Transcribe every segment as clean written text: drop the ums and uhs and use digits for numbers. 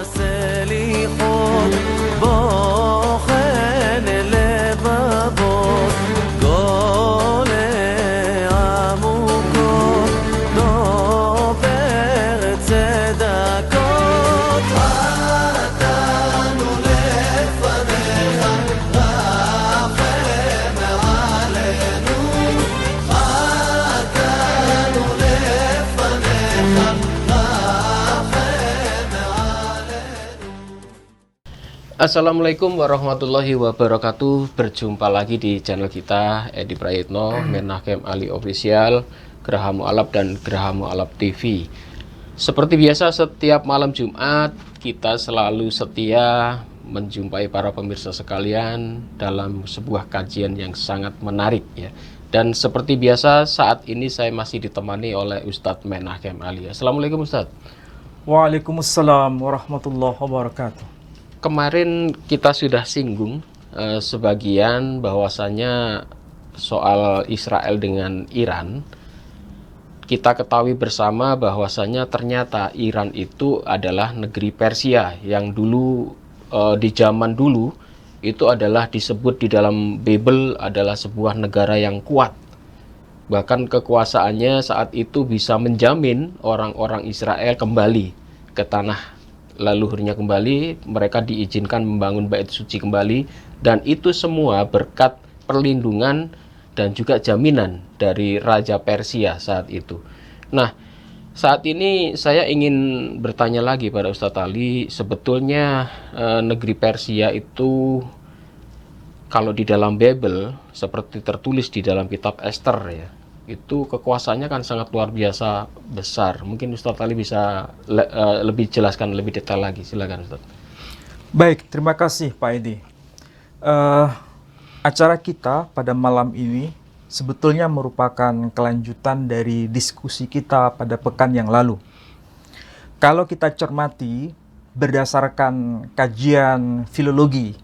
سلیخود با خن لبابود گل عموکو نوبر صدقات عدنو لفنها رحم علينا عدنو لفنها Assalamualaikum warahmatullahi wabarakatuh. Berjumpa lagi di channel kita Edi Prayitno, Menachem Ali Official, Geraha Mu'alaf dan Geraha Mu'alaf TV. Seperti biasa setiap malam Jumat kita selalu setia menjumpai para pemirsa sekalian dalam sebuah kajian yang sangat menarik ya. Dan seperti biasa saat ini saya masih ditemani oleh Ustadz Menachem Ali. Assalamualaikum Ustadz. Waalaikumsalam warahmatullahi wabarakatuh. Kemarin kita sudah singgung sebagian bahwasanya soal Israel dengan Iran. Kita ketahui bersama bahwasanya ternyata Iran itu adalah negeri Persia yang dulu di zaman dulu itu adalah disebut di dalam Bible adalah sebuah negara yang kuat. Bahkan kekuasaannya saat itu bisa menjamin orang-orang Israel kembali ke tanah leluhurnya kembali, mereka diizinkan membangun bait suci kembali, dan itu semua berkat perlindungan dan juga jaminan dari Raja Persia saat itu. Nah, saat ini saya ingin bertanya lagi pada Ustadz Ali, sebetulnya negeri Persia itu kalau di dalam Bible seperti tertulis di dalam kitab Esther ya, itu kekuasaannya kan sangat luar biasa besar. Mungkin Ustadz Ali bisa lebih jelaskan lebih detail lagi. Silakan Ustadz. Baik, terima kasih Pak Edi. Acara kita pada malam ini sebetulnya merupakan kelanjutan dari diskusi kita pada pekan yang lalu. Kalau kita cermati berdasarkan kajian filologi,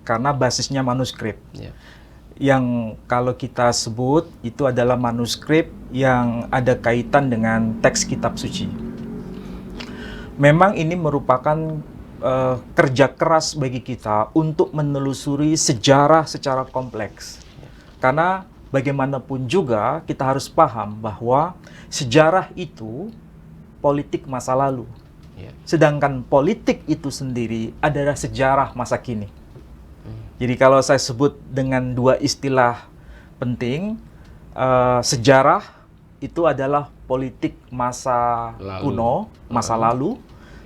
karena basisnya manuskrip. Ya. Yang kalau kita sebut itu adalah manuskrip yang ada kaitan dengan teks kitab suci. Memang ini merupakan kerja keras bagi kita untuk menelusuri sejarah secara kompleks. Karena bagaimanapun juga kita harus paham bahwa sejarah itu politik masa lalu. Sedangkan politik itu sendiri adalah sejarah masa kini. Jadi kalau saya sebut dengan dua istilah penting, sejarah itu adalah politik masa kuno, masa lalu.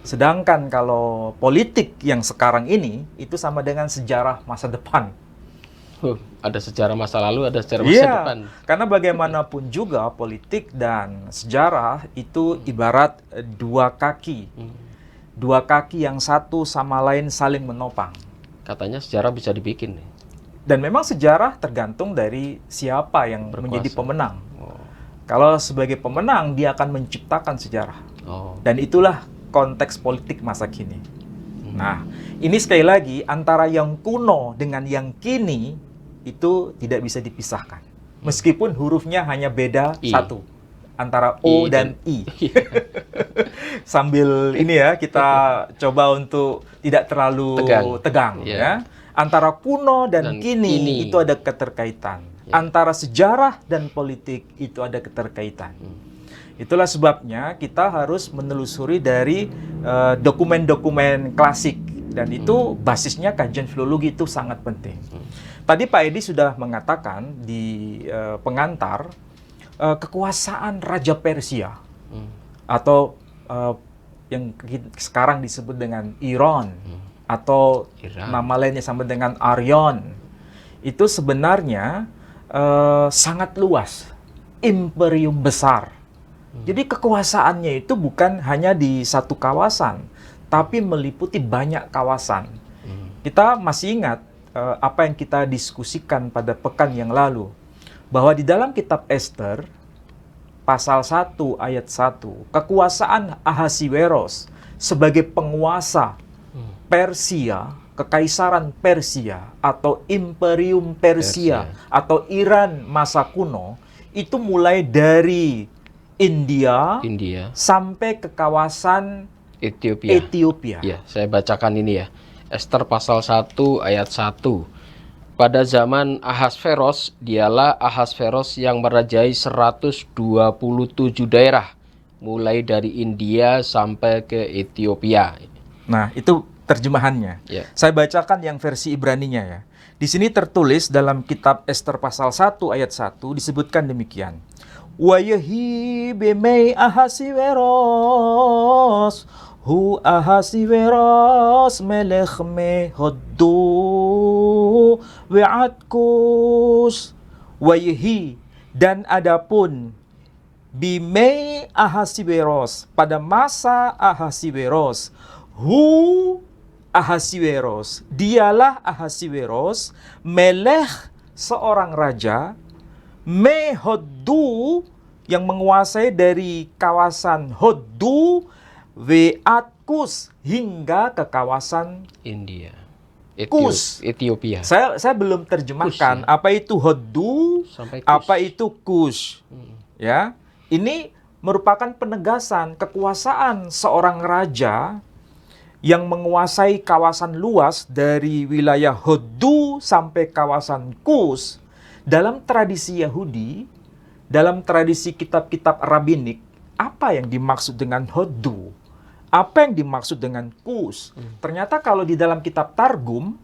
Sedangkan kalau politik yang sekarang ini, itu sama dengan sejarah masa depan. Ada sejarah masa lalu, ada sejarah masa depan. Karena bagaimanapun juga politik dan sejarah itu ibarat dua kaki. Dua kaki yang satu sama lain saling menopang. Katanya sejarah bisa dibikin nih. Dan memang sejarah tergantung dari siapa yang menjadi pemenang. Kalau sebagai pemenang, dia akan menciptakan sejarah. Dan itulah konteks politik masa kini. Nah, ini sekali lagi antara yang kuno dengan yang kini itu tidak bisa dipisahkan. Meskipun hurufnya hanya beda satu. Antara O dan I. Sambil ini ya, kita coba untuk tidak terlalu tegang ya. Antara kuno dan kini itu ada keterkaitan. Antara sejarah dan politik itu ada keterkaitan. Itulah sebabnya kita harus menelusuri dari dokumen-dokumen klasik. Dan itu basisnya kajian filologi itu sangat penting. Tadi Pak Edi sudah mengatakan di pengantar, kekuasaan Raja Persia atau yang sekarang disebut dengan Iran atau nama lainnya sama dengan Aryon itu sebenarnya sangat luas, imperium besar. Jadi kekuasaannya itu bukan hanya di satu kawasan, tapi meliputi banyak kawasan. Kita masih ingat apa yang kita diskusikan pada pekan yang lalu, bahwa di dalam kitab Esther, pasal 1 ayat 1, kekuasaan Ahasiweros sebagai penguasa Persia, kekaisaran Persia atau Imperium Persia atau Iran masa kuno, itu mulai dari India sampai ke kawasan Ethiopia. Ethiopia. Ya, saya bacakan ini ya. Esther pasal 1 ayat 1. Pada zaman Ahasveros, dialah Ahasveros yang merajai 127 daerah, mulai dari India sampai ke Ethiopia. Nah, itu terjemahannya. Ya. Saya bacakan yang versi Ibraninya ya. Di sini tertulis dalam kitab Esther pasal 1 ayat 1 disebutkan demikian. Wa yahi bimei Ahasveros hu Ahasveros melech me hoddu we'atkus wa yahi, dan adapun bimei Ahasveros, pada masa Ahasveros, hu Ahasveros, dialah Ahasveros, melech seorang raja, me hoddu yang menguasai dari kawasan Hoddu, we'atkus hingga ke kawasan India. Kus. Ethiopia. Saya belum terjemahkan Kus, ya. apa itu Hoddu, Sampai Kus. apa itu Kus. Ya, ini merupakan penegasan kekuasaan seorang raja yang menguasai kawasan luas dari wilayah Hoddu sampai kawasan Kus. Dalam tradisi Yahudi, dalam tradisi kitab-kitab rabbinik, apa yang dimaksud dengan Hoddu? Apa yang dimaksud dengan Kus? Ternyata kalau di dalam kitab Targum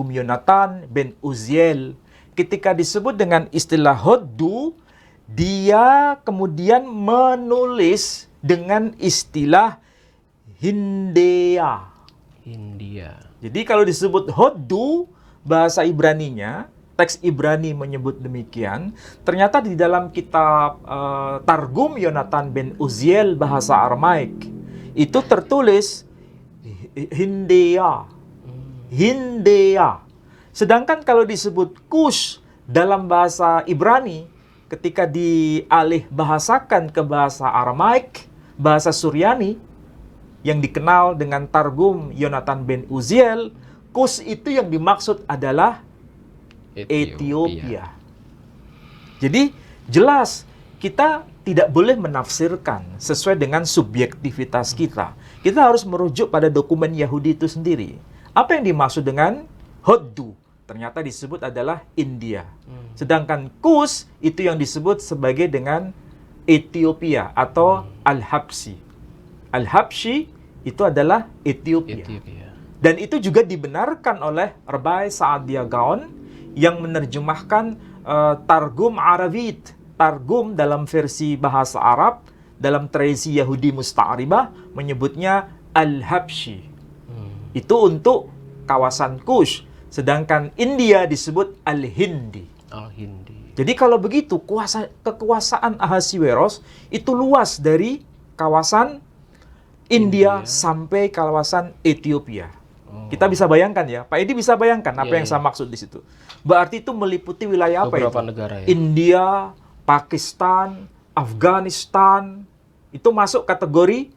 Yonatan ben Uziel, ketika disebut dengan istilah Hoddu, dia kemudian menulis dengan istilah Hindea. India. Jadi kalau disebut Hoddu, bahasa Ibraninya, teks Ibrani menyebut demikian. Ternyata di dalam kitab Targum Yonatan ben Uziel bahasa Aramaik, itu tertulis Hindea. Hindea. Sedangkan kalau disebut Kus dalam bahasa Ibrani, ketika dialih bahasakan ke bahasa Aramaik, bahasa Suryani, yang dikenal dengan Targum Yonatan ben Uziel, Kus itu yang dimaksud adalah Ethiopia. Jadi jelas kita tidak boleh menafsirkan sesuai dengan subjektivitas kita. Kita harus merujuk pada dokumen Yahudi itu sendiri. Apa yang dimaksud dengan Hoddu? Ternyata disebut adalah India. Sedangkan Kus itu yang disebut sebagai dengan Ethiopia atau Al-Habsyi. Al-Habsyi itu adalah Ethiopia. Dan itu juga dibenarkan oleh Rabbi Saadia Gaon yang menerjemahkan Targum Arabit. Targum dalam versi bahasa Arab, dalam tradisi Yahudi Musta'aribah, menyebutnya Al-Habsyi. Itu untuk kawasan Kush. Sedangkan India disebut Al-Hindi. Al-Hindi. Jadi kalau begitu, kekuasaan Ahasveros itu luas dari kawasan India sampai kawasan Ethiopia. Kita bisa bayangkan ya, Pak Edi bisa bayangkan apa yang saya maksud di situ. Berarti itu meliputi wilayah apa itu? Beberapa negara ya. India, Pakistan, Afghanistan, itu masuk kategori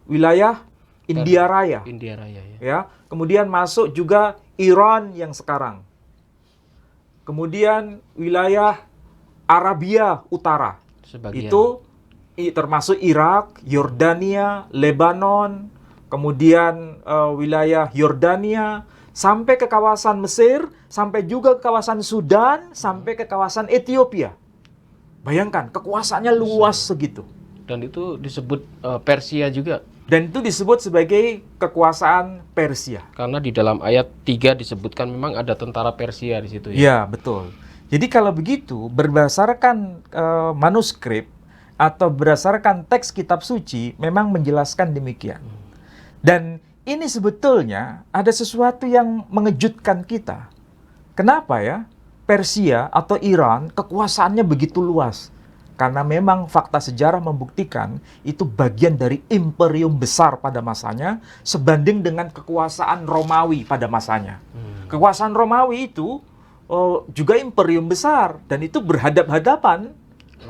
wilayah India Raya. India Raya ya. Ya, kemudian masuk juga Iran yang sekarang. Kemudian wilayah Arabia Utara. Sebagian. Itu termasuk Irak, Yordania, Lebanon, kemudian wilayah Yordania, sampai ke kawasan Mesir, sampai juga ke kawasan Sudan, sampai ke kawasan Ethiopia. Bayangkan, kekuasaannya luas segitu. Dan itu disebut Persia juga. Dan itu disebut sebagai kekuasaan Persia. Karena di dalam ayat 3 disebutkan memang ada tentara Persia di situ ya. Ya, betul. Jadi kalau begitu, berdasarkan manuskrip atau berdasarkan teks kitab suci, memang menjelaskan demikian. Dan ini sebetulnya ada sesuatu yang mengejutkan kita. Kenapa ya? Persia atau Iran kekuasaannya begitu luas. Karena memang fakta sejarah membuktikan itu bagian dari imperium besar pada masanya sebanding dengan kekuasaan Romawi pada masanya. Kekuasaan Romawi itu juga imperium besar dan itu berhadap-hadapan.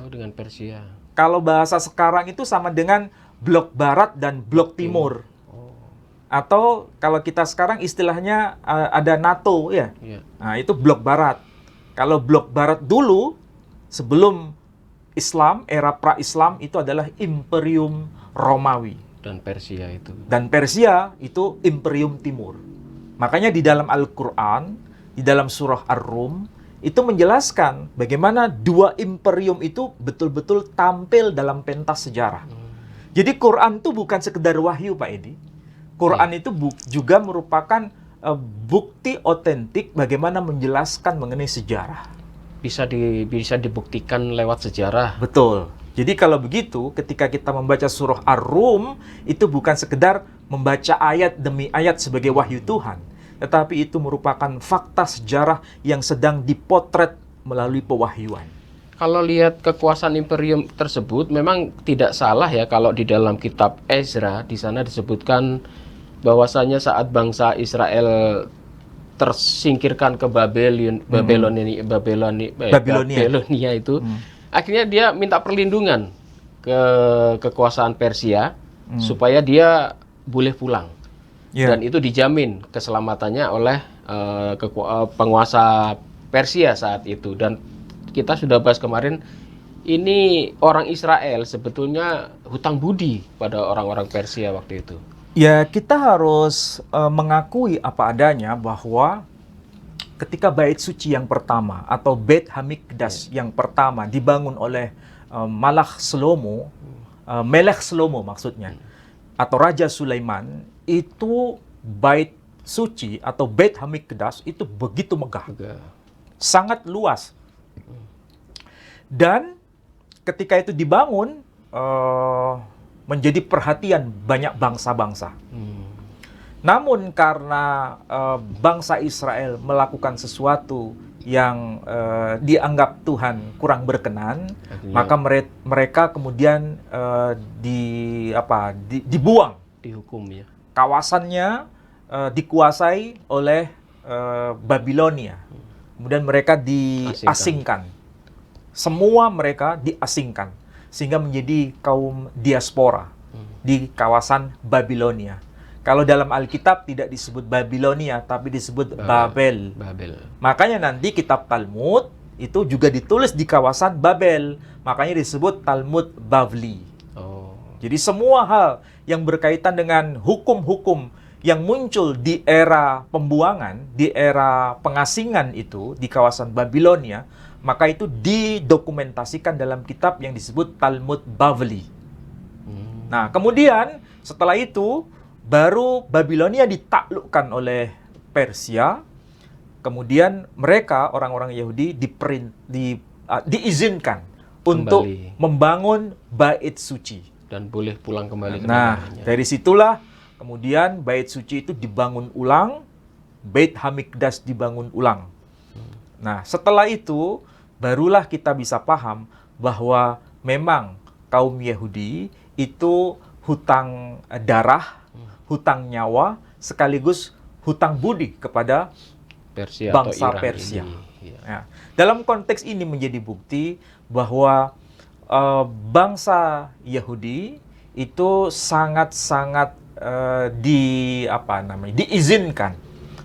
Dengan Persia. Kalau bahasa sekarang itu sama dengan blok barat dan blok timur. Atau kalau kita sekarang istilahnya ada NATO ya. Nah, itu blok barat. Kalau blok barat dulu sebelum Islam, era pra-Islam itu adalah Imperium Romawi. Dan Persia itu. Dan Persia itu Imperium Timur. Makanya di dalam Al-Quran, di dalam surah Ar-Rum, itu menjelaskan bagaimana dua imperium itu betul-betul tampil dalam pentas sejarah. Jadi Quran itu bukan sekedar wahyu, Pak Edi. Quran itu juga merupakan bukti otentik bagaimana menjelaskan mengenai sejarah. Bisa dibuktikan lewat sejarah. Betul. Jadi kalau begitu, ketika kita membaca surah Ar-Rum, itu bukan sekedar membaca ayat demi ayat sebagai wahyu Tuhan, tetapi itu merupakan fakta sejarah yang sedang dipotret melalui pewahyuan. Kalau lihat kekuasaan imperium tersebut, memang tidak salah ya kalau di dalam kitab Ezra, di sana disebutkan bahwasanya saat bangsa Israel tersingkirkan ke Babilonia itu, akhirnya dia minta perlindungan ke kekuasaan Persia supaya dia boleh pulang. Dan itu dijamin keselamatannya oleh penguasa Persia saat itu. Dan kita sudah bahas kemarin, ini orang Israel sebetulnya hutang budi pada orang-orang Persia waktu itu. Ya, kita harus mengakui apa adanya bahwa ketika bait suci yang pertama atau Beit Hamikdash yang pertama dibangun oleh Melech Shlomo maksudnya, atau Raja Sulaiman, itu bait suci atau Beit Hamikdash itu begitu megah, sangat luas. Dan ketika itu dibangun, menjadi perhatian banyak bangsa-bangsa. Namun karena bangsa Israel melakukan sesuatu yang dianggap Tuhan kurang berkenan, maka mereka kemudian dibuang. Dihukum ya. Kawasannya dikuasai oleh Babilonia. Kemudian mereka diasingkan. Semua mereka diasingkan. Sehingga menjadi kaum diaspora di kawasan Babilonia. Kalau dalam Alkitab tidak disebut Babilonia, tapi disebut Babel. Makanya nanti kitab Talmud itu juga ditulis di kawasan Babel. Makanya disebut Talmud Bavli. Jadi semua hal yang berkaitan dengan hukum-hukum yang muncul di era pembuangan, di era pengasingan itu di kawasan Babilonia, maka itu didokumentasikan dalam kitab yang disebut Talmud Bavli. Nah, kemudian setelah itu baru Babilonia ditaklukkan oleh Persia. Kemudian mereka, orang-orang Yahudi, diizinkan untuk membangun bait suci. Dan boleh pulang kembali ke Nah, dari situlah kemudian bait suci itu dibangun ulang, Beit Hamikdash dibangun ulang. Nah, setelah itu barulah kita bisa paham bahwa memang kaum Yahudi itu hutang darah, hutang nyawa, sekaligus hutang budi kepada Persia bangsa atau Iran Persia. ini. Ya. Dalam konteks ini menjadi bukti bahwa bangsa Yahudi itu sangat-sangat diizinkan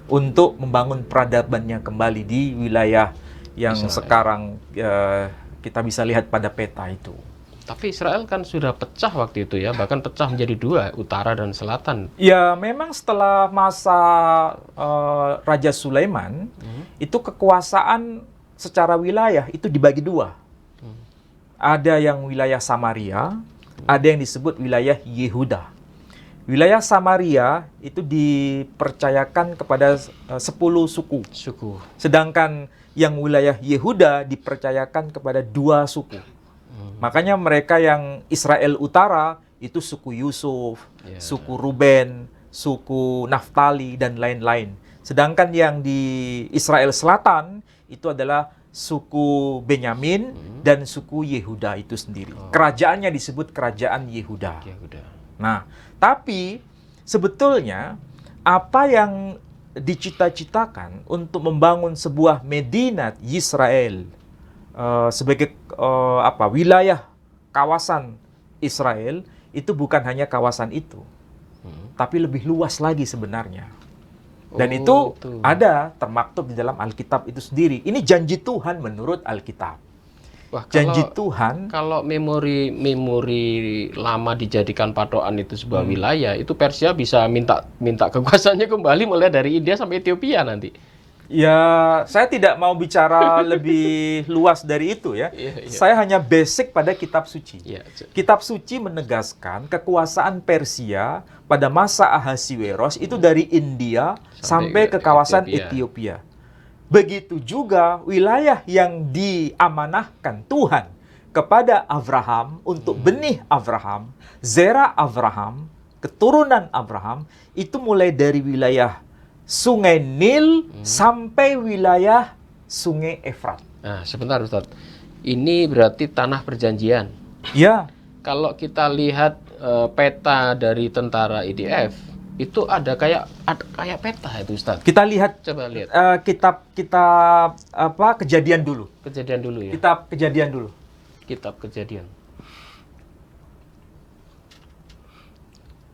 untuk membangun peradabannya kembali di wilayah yang Israel. Sekarang kita bisa lihat pada peta itu. Tapi Israel kan sudah pecah waktu itu ya, bahkan pecah menjadi dua, utara dan selatan. Ya, memang setelah masa Raja Sulaiman, itu kekuasaan secara wilayah itu dibagi dua. Ada yang wilayah Samaria, ada yang disebut wilayah Yehuda. Wilayah Samaria itu dipercayakan kepada 10 suku. Sedangkan yang wilayah Yehuda dipercayakan kepada 2 suku. Makanya mereka yang Israel Utara itu suku Yusuf, suku Ruben, suku Naftali, dan lain-lain. Sedangkan yang di Israel Selatan itu adalah suku Benyamin dan suku Yehuda itu sendiri. Kerajaannya disebut Kerajaan Yehuda. Nah, tapi sebetulnya apa yang dicita-citakan untuk membangun sebuah Medinat Yisrael sebagai wilayah kawasan Israel itu bukan hanya kawasan itu, tapi lebih luas lagi sebenarnya. Dan itu ada termaktub di dalam Alkitab itu sendiri. Ini janji Tuhan menurut Alkitab. Wah, janji kalau, Tuhan. kalau memori lama dijadikan patokan itu sebuah wilayah, itu Persia bisa minta kekuasaannya kembali mulai dari India sampai Ethiopia nanti. Ya, saya tidak mau bicara lebih luas dari itu ya. Iya, iya. Saya hanya basic pada kitab suci. Iya. Kitab suci menegaskan kekuasaan Persia pada masa Ahasiweros itu dari India sampai ke kawasan Ethiopia. Begitu juga wilayah yang diamanahkan Tuhan kepada Abraham untuk benih Abraham, zera Abraham, keturunan Abraham, itu mulai dari wilayah Sungai Nil sampai wilayah Sungai Efrat. Nah, sebentar Ustaz. Ini berarti tanah perjanjian. Ya. Kalau kita lihat peta dari tentara IDF, itu ada kayak peta itu Ustaz. Kita lihat, Coba lihat. kitab Kejadian dulu. Kejadian dulu ya. Kitab Kejadian dulu. Kitab Kejadian.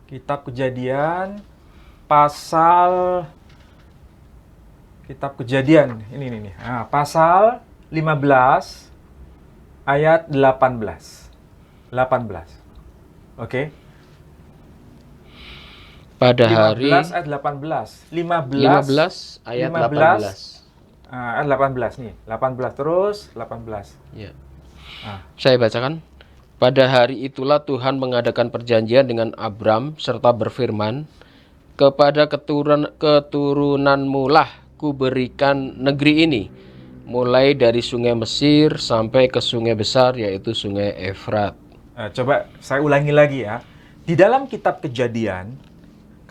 Kitab Kejadian pasal Kitab Kejadian ini nih. Nah, pasal 15 ayat 18. 18. Oke. Pada hari 15 ayat 18. 15 ayat 18. Ayat 18 nih. 18 terus 18. Ya. Nah. Saya bacakan. Pada hari itulah Tuhan mengadakan perjanjian dengan Abram serta berfirman, kepada keturunanmu lah kuberikan negeri ini, mulai dari sungai Mesir sampai ke sungai besar, yaitu sungai Efrat. Coba saya ulangi lagi ya. Di dalam kitab Kejadian,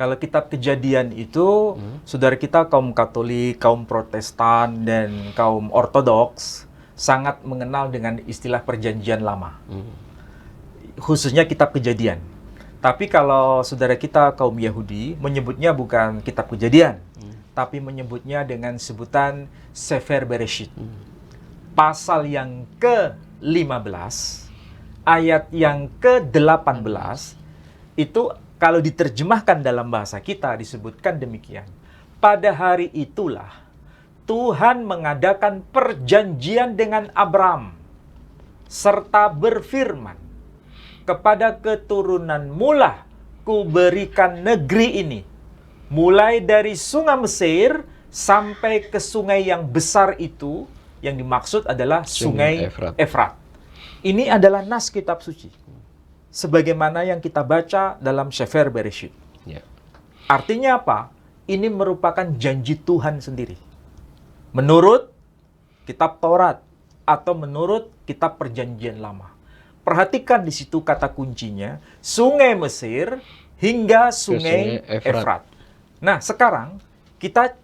kalau kitab Kejadian itu, saudara kita kaum Katolik, kaum Protestan, dan kaum Ortodoks sangat mengenal dengan istilah Perjanjian Lama. Khususnya kitab Kejadian. Tapi kalau saudara kita kaum Yahudi menyebutnya bukan kitab Kejadian, tapi menyebutnya dengan sebutan Sefer Bereshit. Pasal yang ke-15, ayat yang ke-18, itu kalau diterjemahkan dalam bahasa kita disebutkan demikian. Pada hari itulah Tuhan mengadakan perjanjian dengan Abram, serta berfirman, kepada keturunanmu lah kuberikan negeri ini, mulai dari sungai Mesir sampai ke sungai yang besar itu, yang dimaksud adalah sungai Efrat. Ini adalah nas kitab suci, sebagaimana yang kita baca dalam Sefer Bereshit. Ya. Artinya apa? Ini merupakan janji Tuhan sendiri. Menurut kitab Taurat atau menurut kitab Perjanjian Lama. Perhatikan di situ kata kuncinya, sungai Mesir hingga sungai Efrat. Nah, sekarang kita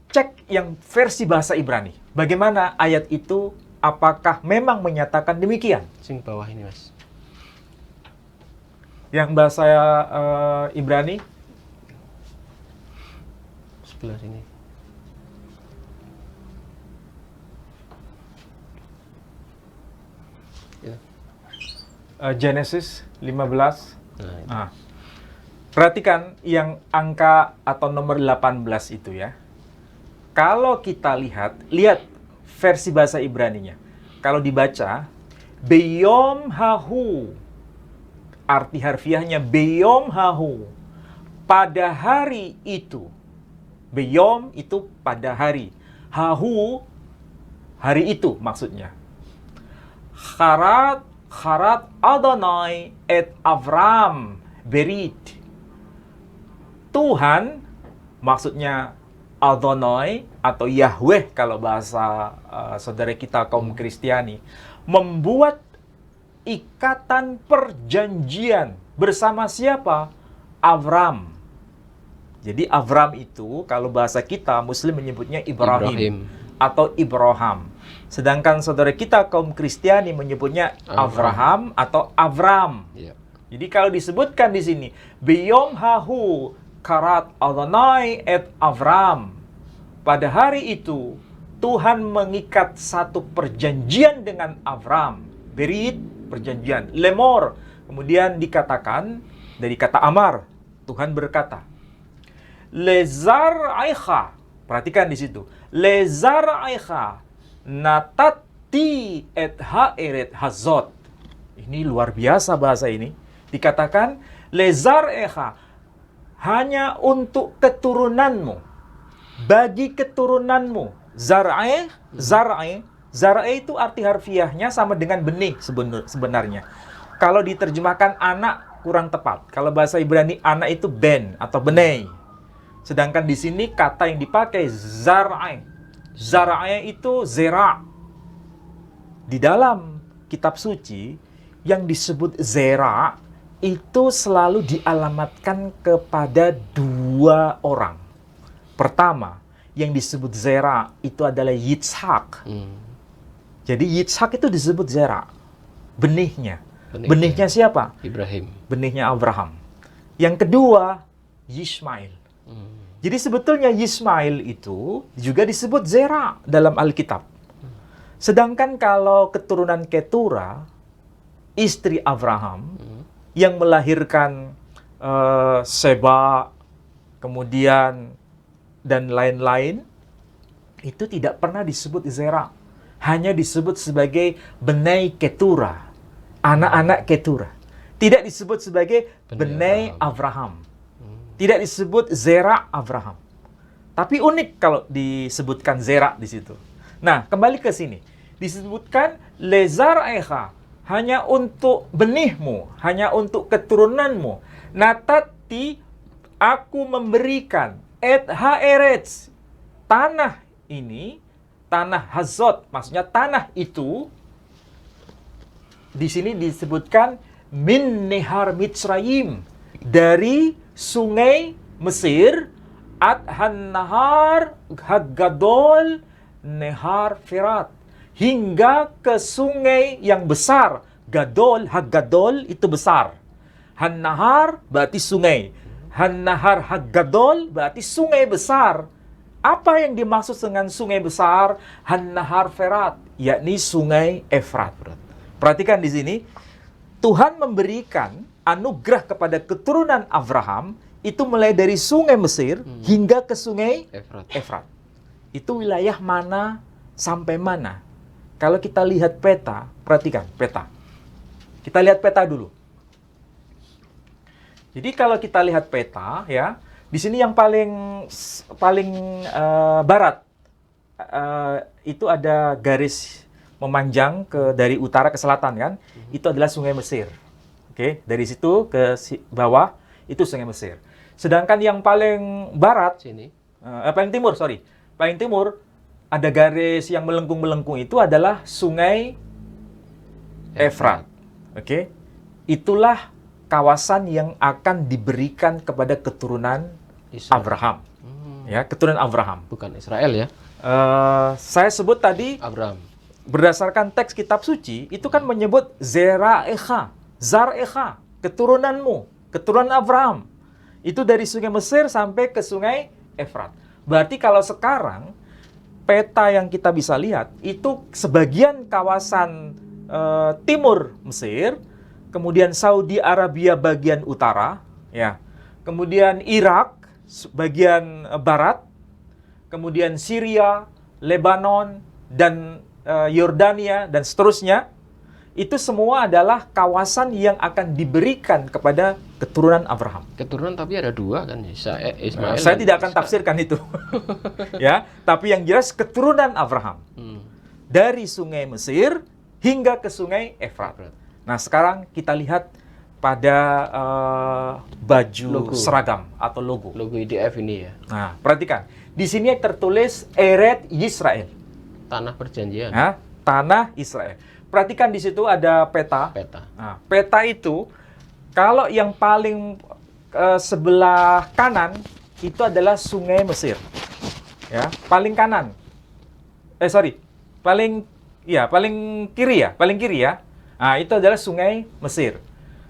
cek yang versi bahasa Ibrani. Bagaimana ayat itu, apakah memang menyatakan demikian? Sing bawah ini, Mas. Yang bahasa Ibrani? Sebelah sini. Ya. Genesis 15. Nah, perhatikan yang angka atau nomor 18 itu ya. Kalau kita lihat versi bahasa Ibraninya. Kalau dibaca, Beyom hahu. Arti harfiahnya Beyom hahu. Pada hari itu. Beyom itu pada hari. Hahu, hari itu maksudnya. Kharat Adonai et Avram berit. Tuhan, maksudnya Adonai atau Yahweh kalau bahasa saudara kita kaum Kristiani, membuat ikatan perjanjian bersama siapa? Avram. Jadi Avram itu kalau bahasa kita Muslim menyebutnya Ibrahim. Atau Ibrahim. Sedangkan saudara kita kaum Kristiani menyebutnya Abraham atau Avram. Ya. Jadi kalau disebutkan di sini, Beyom hahu karat Adonai et Avram. Pada hari itu Tuhan mengikat satu perjanjian dengan Avram. Berit, perjanjian. Lemor. Kemudian dikatakan dari kata amar. Tuhan berkata, Lezar aicha. Perhatikan di situ. Lezar aicha natat ti et haeret hazot. Ini luar biasa bahasa ini. Dikatakan lezar eha, hanya untuk keturunanmu, bagi keturunanmu. Zar'e, zar'e itu arti harfiahnya sama dengan benih sebenarnya. Kalau diterjemahkan anak kurang tepat. Kalau bahasa Ibrani anak itu ben atau benei. Sedangkan di sini kata yang dipakai zar'e. Zar'e itu zera. Di dalam kitab suci yang disebut zera itu selalu dialamatkan kepada dua orang. Pertama, yang disebut zera itu adalah Yitzhak. Jadi Yitzhak itu disebut zera, benihnya. Benihnya siapa? Ibrahim. Benihnya Abraham. Yang kedua, Yismail. Jadi sebetulnya Yismail itu juga disebut zera dalam Alkitab. Sedangkan kalau keturunan Ketura, istri Abraham, yang melahirkan Seba, kemudian dan lain-lain, itu tidak pernah disebut zera. Hanya disebut sebagai benai Ketura, anak-anak Ketura. Tidak disebut sebagai benai Abraham. Tidak disebut zera Abraham. Tapi unik kalau disebutkan zera di situ. Nah, kembali ke sini. Disebutkan lezar eha, hanya untuk benihmu, hanya untuk keturunanmu. Natati, aku memberikan et haeretz, tanah ini, tanah Hazot, maksudnya tanah itu di sini disebutkan min nehar Mitzrayim, dari sungai Mesir, adhan nahar hagadol nehar Firat, hingga ke sungai yang besar. Gadol, hagadol itu besar. Han nahar berarti sungai. Han nahar hagadol berarti sungai besar. Apa yang dimaksud dengan sungai besar? Han nahar Firat, yakni sungai Efrat. Perhatikan di sini, Tuhan memberikan anugerah kepada keturunan Abraham itu mulai dari sungai Mesir hingga ke sungai Efrat. Itu wilayah mana sampai mana? Kalau kita lihat peta, perhatikan peta. Kita lihat peta dulu. Jadi kalau kita lihat peta, ya, di sini yang paling barat itu ada garis memanjang dari utara ke selatan, kan? Itu adalah sungai Mesir. Oke, dari situ ke bawah itu sungai Mesir. Sedangkan yang paling barat sini, paling timur, paling timur ada garis yang melengkung-melengkung, itu adalah sungai Efrat. Oke, itulah kawasan yang akan diberikan kepada keturunan Israel. Abraham. Ya, keturunan Abraham. Bukan Israel ya? Saya sebut tadi Abraham. Berdasarkan teks kitab suci itu kan menyebut Zeraecha, Zarecha, keturunanmu, keturunan Abraham. Itu dari sungai Mesir sampai ke sungai Efrat. Berarti kalau sekarang peta yang kita bisa lihat itu sebagian kawasan timur Mesir, kemudian Saudi Arabia bagian utara, ya. Kemudian Irak bagian barat, kemudian Syria, Lebanon, dan Yordania, dan seterusnya. Itu semua adalah kawasan yang akan diberikan kepada keturunan Abraham. Keturunan tapi ada dua kan, Ismail. Saya tidak akan tafsirkan itu. Ya, tapi yang jelas keturunan Abraham. Dari sungai Mesir hingga ke sungai Efrat. Nah, sekarang kita lihat pada baju logo, seragam atau logo. Logo IDF ini ya. Nah, perhatikan. Di sini tertulis Eret Yisrael. Tanah perjanjian. Nah, tanah Israel. Perhatikan di situ ada peta. Nah, peta itu kalau yang paling sebelah kanan itu adalah sungai Mesir. Ya, paling kanan. Paling kiri ya. Nah, itu adalah sungai Mesir.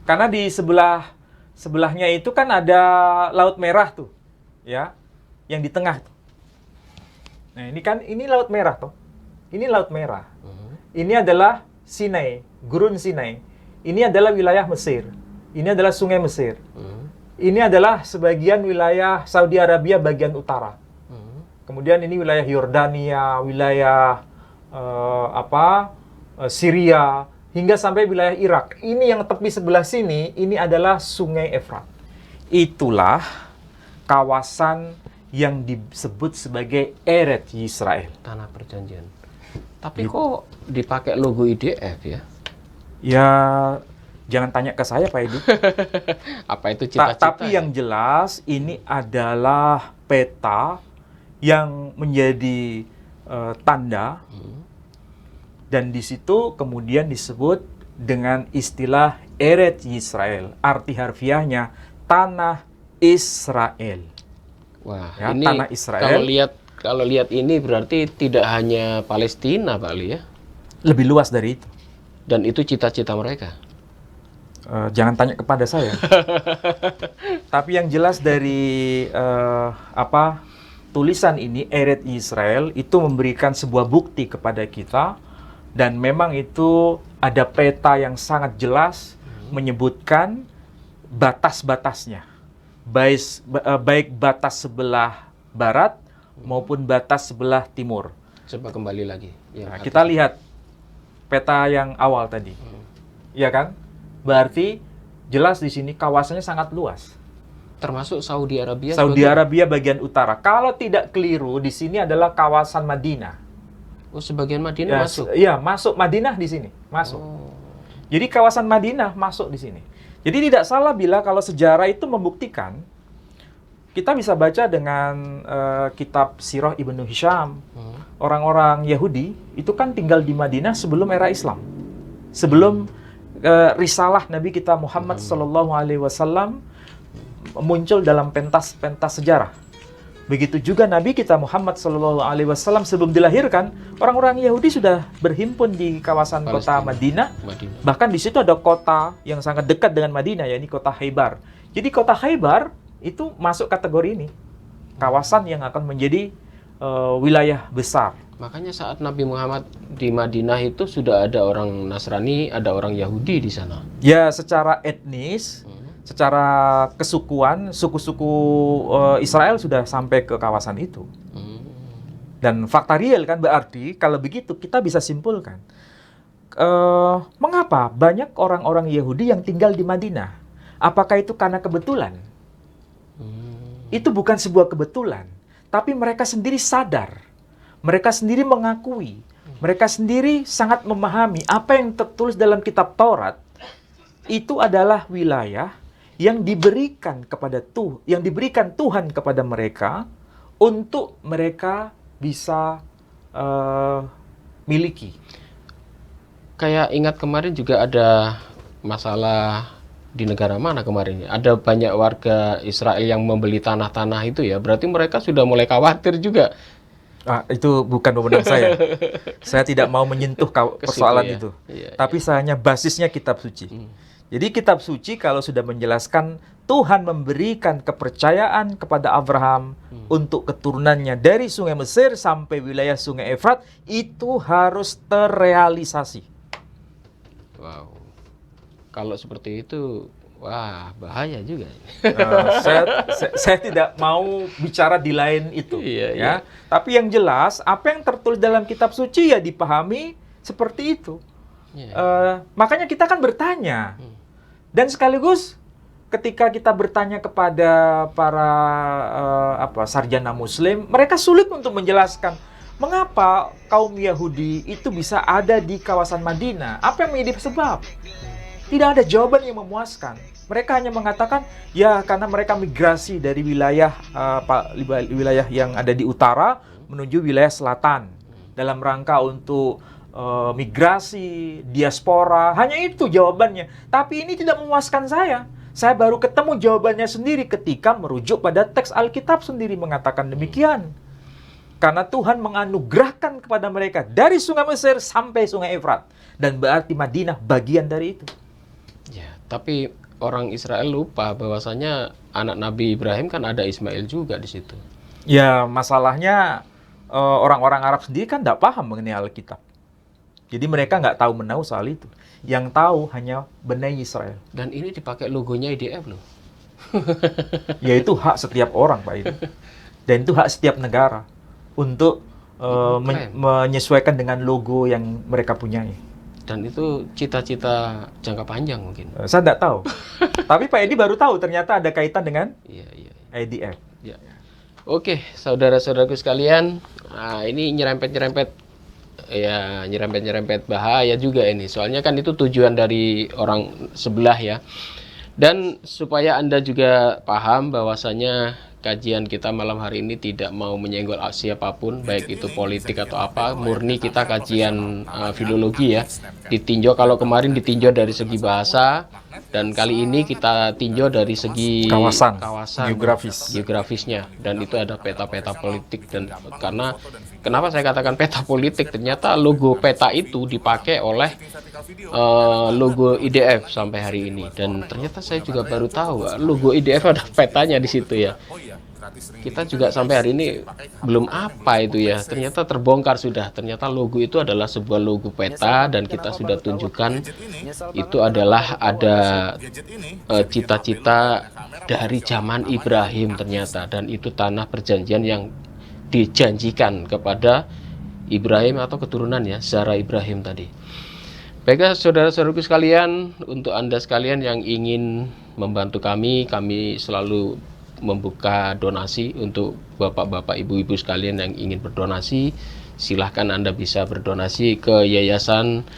Karena di sebelahnya itu kan ada Laut Merah tuh. Ya, yang di tengah tuh. Nah, ini Laut Merah tuh. Ini Laut Merah. Ini adalah Sinai, Gurun Sinai. Ini adalah wilayah Mesir. Ini adalah sungai Mesir. Ini adalah sebagian wilayah Saudi Arabia bagian utara. Kemudian ini wilayah Yordania, wilayah Syria, hingga sampai wilayah Irak. Ini yang tepi sebelah sini, ini adalah Sungai Efrat. Itulah kawasan yang disebut sebagai Eretz Yisrael. Tanah perjanjian. Tapi kok dipakai logo IDF ya? Ya, jangan tanya ke saya Pak Edu. Apa itu cita-cita? Tapi yang jelas ini adalah peta yang menjadi tanda. Dan di situ kemudian disebut dengan istilah Eretz Yisrael. Arti harfiahnya tanah Israel. Wah, ya, ini tanah Israel. Kalau lihat ini berarti tidak hanya Palestina, Pak Ali ya. Lebih luas dari itu. Dan itu cita-cita mereka. Jangan tanya kepada saya. Tapi yang jelas dari tulisan ini Eretz Yisrael itu memberikan sebuah bukti kepada kita. Dan memang itu ada peta yang sangat jelas menyebutkan batas-batasnya. Baik batas sebelah barat maupun batas sebelah timur. Coba kembali lagi. Nah, kita lihat peta yang awal tadi. Iya kan? Berarti jelas di sini kawasannya sangat luas. Termasuk Saudi Arabia. Saudi Arabia bagian utara. Kalau tidak keliru, di sini adalah kawasan Madinah. Oh, sebagian Madinah masuk? Iya, masuk Madinah di sini, masuk. Oh. Jadi kawasan Madinah masuk di sini. Jadi tidak salah bila kalau sejarah itu membuktikan, kita bisa baca dengan kitab Sirah Ibnu Hisham. Orang-orang Yahudi itu kan tinggal di Madinah sebelum era Islam. Sebelum risalah Nabi kita Muhammad SAW muncul dalam pentas-pentas sejarah. Begitu juga Nabi kita Muhammad SAW sebelum dilahirkan, orang-orang Yahudi sudah berhimpun di kawasan Palestina. kota Madinah. Bahkan di situ ada kota yang sangat dekat dengan Madinah, yakni kota Khaybar. Jadi kota Khaybar itu masuk kategori ini, kawasan yang akan menjadi wilayah besar. Makanya saat Nabi Muhammad di Madinah itu sudah ada orang Nasrani, ada orang Yahudi di sana. Ya, secara etnis, secara kesukuan, suku-suku Israel sudah sampai ke kawasan itu. Dan fakta real kan berarti, kalau begitu kita bisa simpulkan. Mengapa banyak orang-orang Yahudi yang tinggal di Madinah? Apakah itu karena kebetulan? Itu bukan sebuah kebetulan. Tapi mereka sendiri sadar. Mereka sendiri mengakui. Mereka sendiri sangat memahami apa yang tertulis dalam kitab Taurat. Itu adalah wilayah yang diberikan Tuhan kepada mereka untuk mereka bisa miliki. Kayak ingat kemarin juga ada masalah di negara mana kemarin? Ada banyak warga Israel yang membeli tanah-tanah itu ya. Berarti mereka sudah mulai khawatir juga. Itu bukan wewenang saya. Saya tidak mau menyentuh persoalan itu. Tapi saya hanya basisnya kitab suci. Jadi kitab suci kalau sudah menjelaskan Tuhan memberikan kepercayaan kepada Abraham untuk keturunannya dari sungai Mesir sampai wilayah sungai Efrat, itu harus terrealisasi. Wow. Kalau seperti itu, wah bahaya juga. Saya tidak mau bicara di lain itu. Iya. Tapi yang jelas, apa yang tertulis dalam kitab suci ya dipahami seperti itu. Makanya kita kan bertanya. Dan sekaligus ketika kita bertanya kepada para sarjana Muslim, mereka sulit untuk menjelaskan mengapa kaum Yahudi itu bisa ada di kawasan Madinah. Apa yang menjadi sebab? Tidak ada jawaban yang memuaskan. Mereka hanya mengatakan, ya karena mereka migrasi dari wilayah yang ada di utara menuju wilayah selatan dalam rangka untuk migrasi, diaspora, hanya itu jawabannya. Tapi ini tidak memuaskan saya. Saya baru ketemu jawabannya sendiri ketika merujuk pada teks Alkitab sendiri mengatakan demikian. Karena Tuhan menganugerahkan kepada mereka dari sungai Mesir sampai sungai Efrat. Dan berarti Madinah bagian dari itu. Ya, tapi orang Israel lupa bahwasanya anak Nabi Ibrahim kan ada Ismail juga di situ. Ya, masalahnya orang-orang Arab sendiri kan tidak paham mengenai Alkitab. Jadi mereka nggak tahu menahu soal itu. Yang tahu hanya Bani Israel. Dan ini dipakai logonya IDF loh. Yaitu hak setiap orang, Pak. Dan itu hak setiap negara untuk menyesuaikan dengan logo yang mereka punyai. Dan itu cita-cita jangka panjang mungkin. Saya tidak tahu. Tapi Pak Edi baru tahu ternyata ada kaitan dengan IDF. Ya. Oke, saudara-saudaraku sekalian, ini nyerempet-nyerempet bahaya juga ini. Soalnya kan itu tujuan dari orang sebelah ya. Dan supaya Anda juga paham bahwasanya kajian kita malam hari ini tidak mau menyenggol siapapun, baik itu politik atau apa, murni kita kajian filologi ya. Ditinjau, kalau kemarin ditinjau dari segi bahasa, dan kali ini kita tinjau dari segi kawasan geografisnya, dan itu ada peta-peta politik. Dan karena kenapa saya katakan peta politik, ternyata logo peta itu dipakai oleh logo IDF sampai hari ini, dan ternyata saya juga baru tahu logo IDF ada petanya di situ ya. Kita juga sampai hari ini belum apa itu ya, ternyata terbongkar sudah. Ternyata logo itu adalah sebuah logo peta, dan kita sudah tunjukkan itu adalah ada cita-cita dari zaman Ibrahim ternyata, dan itu tanah perjanjian yang dijanjikan kepada Ibrahim atau keturunan ya, Zara Ibrahim tadi. Baiklah saudara-saudaraku sekalian, untuk Anda sekalian yang ingin membantu kami selalu membuka donasi untuk bapak-bapak, ibu-ibu sekalian yang ingin berdonasi. Silahkan Anda bisa berdonasi ke Yayasan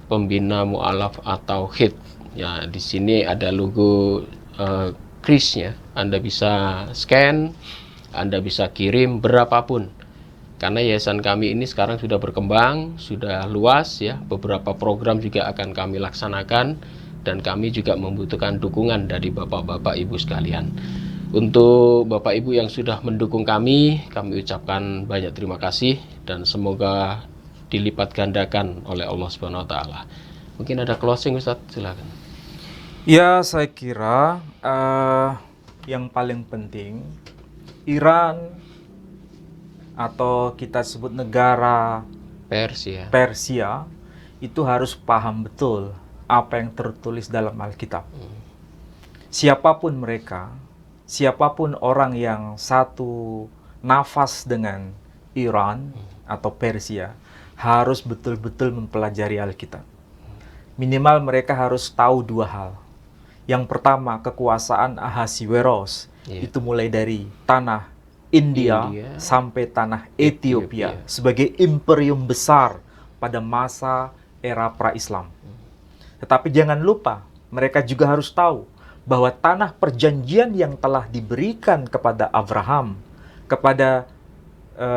Pembina Mu'alaf atau HIT. Ya, di sini ada logo Krisnya. Anda bisa scan, Anda bisa kirim berapapun. Karena yayasan kami ini sekarang sudah berkembang, sudah luas ya. Beberapa program juga akan kami laksanakan, dan kami juga membutuhkan dukungan dari bapak-bapak ibu sekalian. Untuk bapak ibu yang sudah mendukung kami ucapkan banyak terima kasih, dan semoga dilipat gandakan oleh Allah Subhanahu wa taala. Mungkin ada closing Ustadz, silakan. Ya, saya kira yang paling penting, Iran atau kita sebut negara Persia itu harus paham betul apa yang tertulis dalam Alkitab. Siapapun mereka, siapapun orang yang satu nafas dengan Iran atau Persia, harus betul-betul mempelajari Alkitab. Minimal mereka harus tahu dua hal. Yang pertama, kekuasaan Ahasiweros itu mulai dari tanah India sampai tanah Ethiopia sebagai imperium besar pada masa era pra-Islam. Tetapi jangan lupa, mereka juga harus tahu bahwa tanah perjanjian yang telah diberikan kepada Abraham, kepada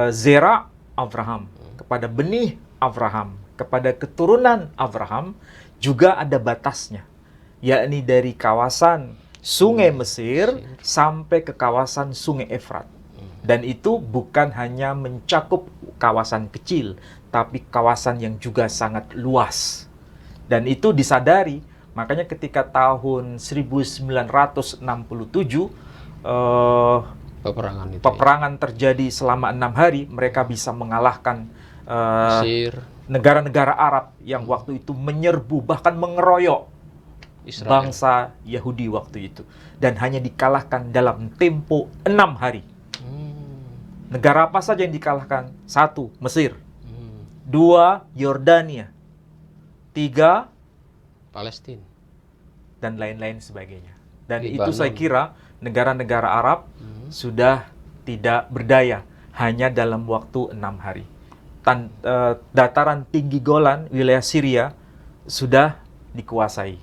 zera Abraham, kepada benih Abraham, kepada keturunan Abraham, juga ada batasnya, yakni dari kawasan sungai Mesir sampai ke kawasan sungai Efrat. Dan itu bukan hanya mencakup kawasan kecil, tapi kawasan yang juga sangat luas. Dan itu disadari, makanya ketika tahun 1967 peperangan terjadi selama 6 hari, mereka bisa mengalahkan negara-negara Arab yang waktu itu menyerbu, bahkan mengeroyok Israel, bangsa Yahudi waktu itu. Dan hanya dikalahkan dalam tempo 6 hari. Negara apa saja yang dikalahkan? 1. Mesir. 2. Yordania. 3. Palestina. Dan lain-lain sebagainya. Dan itu saya kira negara-negara Arab sudah tidak berdaya hanya dalam waktu 6 hari. Dataran tinggi Golan, wilayah Syria, sudah dikuasai.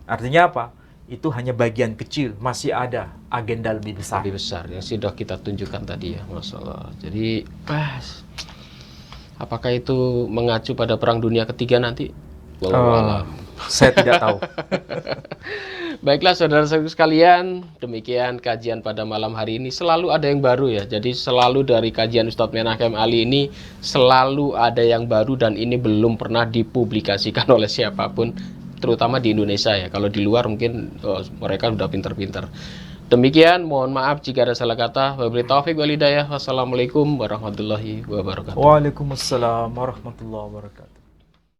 Artinya apa? Itu hanya bagian kecil, masih ada agenda lebih besar. Lebih besar, yang sudah kita tunjukkan tadi ya, Masya Allah. Jadi, apakah itu mengacu pada Perang Dunia Ketiga nanti? Saya tidak tahu. Baiklah saudara-saudara sekalian, demikian kajian pada malam hari ini. Selalu ada yang baru ya. Jadi selalu dari kajian Ustadz Menachem Ali ini selalu ada yang baru, dan ini belum pernah dipublikasikan oleh siapapun, terutama di Indonesia ya. Kalau di luar mungkin mereka sudah pinter-pinter. Demikian, mohon maaf jika ada salah kata. Wabillahi taufiq wal hidayah. Wassalamualaikum warahmatullahi wabarakatuh. Waalaikumsalam warahmatullahi wabarakatuh.